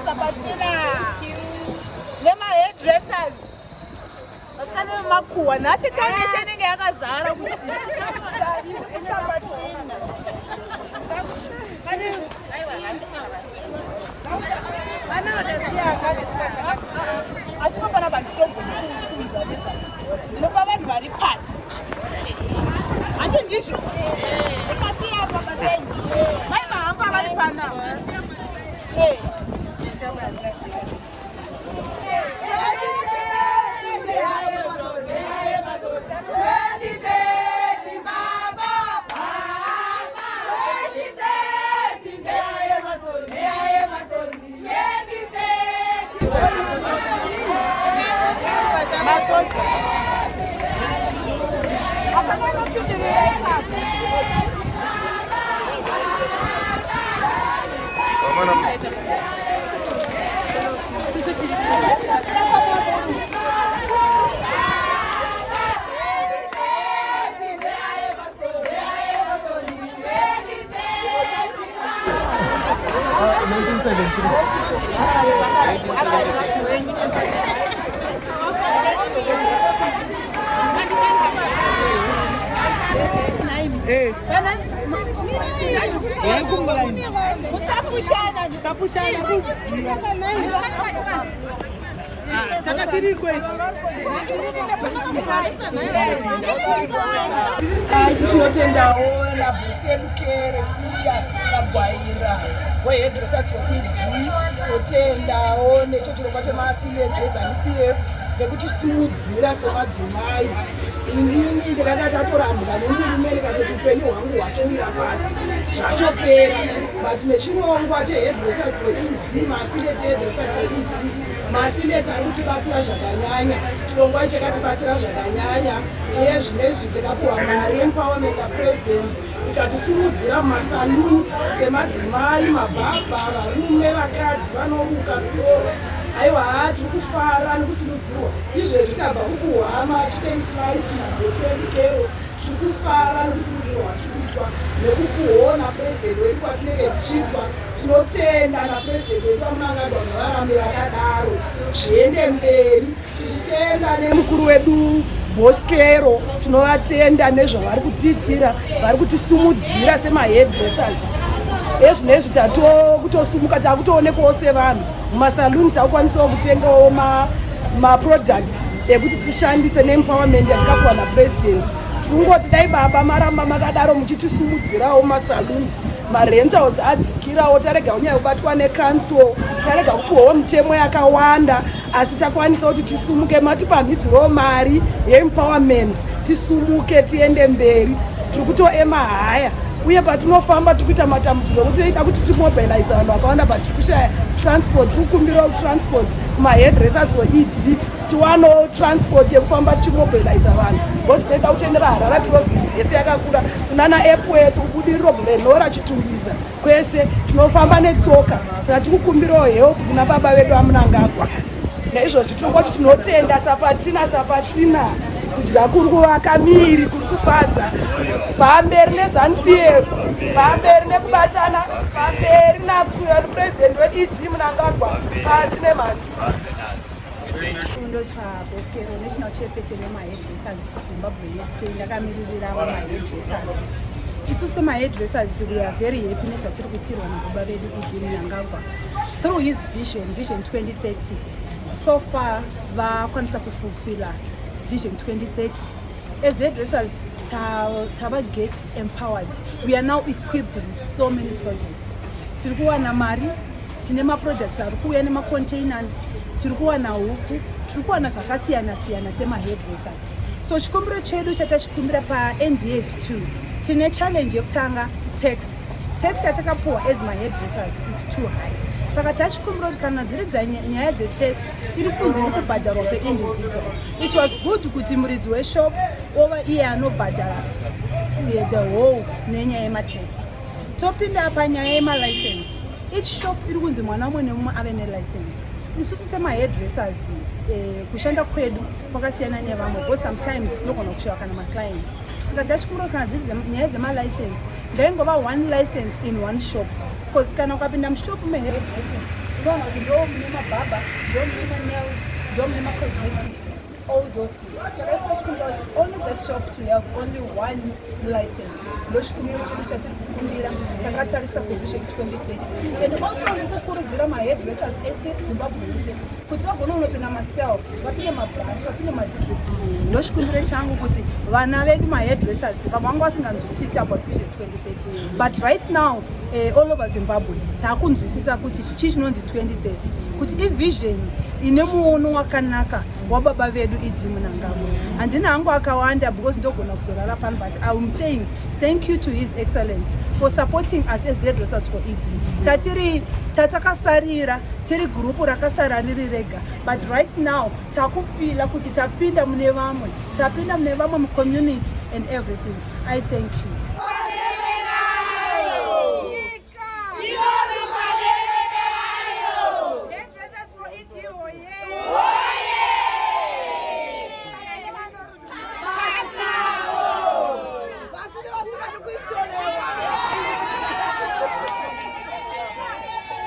Sabatina. Lema hairdressers. Maskane makuwa nasi tani senenge yakazara kuti Sabatina. Asipo pana bachitombo kuunganisha. Ndinopa vanhu vari pano. Anje ndizvo. Ikasi yapa bazenyi. Mai mahamba vari pana. Isi tinotendawo labhusi yedu keresiya kagwaira wehedressers wekids totendawo necho chirongwa chemaaffiliates eZANU-PF nekutisimudzira semadzimai. Inini ndakatatorambwa nemurume ndikatoti upenyu hwangu hwatowira pasi zvatopera, but nechirongwa chehedressers wekids, maaffiliates ehedressers wekids, maaffiliates ari kutibatsira zvakanyanya. Chirongwa ichi chakatibatsira zvakanyanya uye zvinezvi takapuwa mari empowerment yapresident ikatisimudzira mumasaluni semadzimai, mabhabha, varume, vakadzi vanoruka misoro. Aiwa, tiri kufara nekusimudzirwa izvezvi tabva kukuhama chicken slice nabhoseni kero. Tiri kufara nekusimudzirwa tiri kuitwa nekukuona president wedu kwatinenge tichiitwa. Tinotenda napresident wedu aMunangagwa ngavarambe vakadaro zviende mberi. Tichitenda nemukuru wedu Boskero, tinovatenda nezvavari kutiitira, vari kutisimudzira semahairdressers. Ezvinezvi kutosumuka takutoonekwawo sevanhu mumasaluni, takukwanisawo kutengawo maproducts ekuti tishandise neempowerment yatakapuwa napresident. Tirikungoti dai baba maramba makadaro muchitisimudzirawo mumasaluni, marentals adzikirawo, tarega kunyanya kubatwa necouncil, tarega kupuwawo mitemo yakawanda, asi takwanisa kuti tisumuke. Matipamhidzirawo mari yeempowerment tisumuke tiende mberi. Tiri kutoema haya uye patinofamba tiri kuita matambudziko ekuti toida kuti timobilize vanhu vakawanda, but tiri kushaya transport. Tiri kukumbirawo transport kumahairdressers weID tiwanawo transport yekufamba tichimobilize vanhu, because toida kutendera Harare province yese yakakura kunana airport, ubudiriro Brenhora, Chitumbiza, kwese tinofamba netsoka. Saka tiri kukumbirawo help kuna baba vedu vaMunangagwa. Naizvozvi tinongoti tinotenda Sabatina kudya kuri kuvaka miri, kuri kufadza, pamberi neZANU-PF, pamberi nekubatana, pamberi napresident wedu ID Munangagwa, pasi nemhandi. Ndotwa Boskero, national chairperson wemahairdressers Zimbabwe yese, ndakamiririra vamahairdressers. Isusu mahairdressers, we are very happy nezvatiri kuitirwa nababa vedu ID Munangagwa through his vision 2030. So far vakwanisa kufulfilla Vision 2030. As hairdressers, Taba gets empowered. We are now equipped with so many projects. Tirikuwa na mari, tinema projects, tirikuwa na containers, tirikuwa na huku, tirikuwa na zvakasiyana sema hairdressers. So chikumbiro chedu chatachikumbira pa NDS 2. Tine challenge yekutanga tax. Tax yatakapuwa as my hairdressers is too high. Saka tachikumbira kuti kana dziri nyaya dzetax iri kunzi iri kubhadharwa pe-individual. It was good kuti muridzi weshop ova iye anobhadhara the whole nenyaya yematax. Topinda panyaya yemalicense, each shop iri kunzi mwana umwe nemumwe ave nelicense. Isusu semahairdressers kushanda kwedu kwakasiyana nevamwe, because sometimes tinogona kushayiwa kana maclients. Saka tachikumbira kana dziri nyaya dzemalicense, ndaingova one license in one shop because kana ukapinda mushopu mehairdressing unoona kuti ndo mune mabhaba, ndo mune manails, ndo mune macosmetics, all those things. Saka isachikumbira kuti only that shop to have only one license ndo chikumbiro chedu chatiri kukumbira takatarisa kuvision 2030. And also ndikukurudzira mahairdressers ese Zimbabwe yese kuti vagone unopinda masel, vapinde mabranch, vapinde madistricts. Ndo chikumbiro changu kuti vana vedu mahairdressers vamwe vanga vasinganzwisisi about vision 2030, but right now all over Zimbabwe takunzwisisa kuti chii chinonzi 2030, kuti ivision ine muono wakanaka wababa vedu Idi Mnangagwa. Handina hangu akawanda because ndogona kuzorara pano, but I'm saying thank you to His Excellency for supporting us as hairdressers for Idi. Tatakasarira tiri gurupu rakasara riri rega, but right now takufila kuti tapinda mune vamwe mu community and everything. I thank you.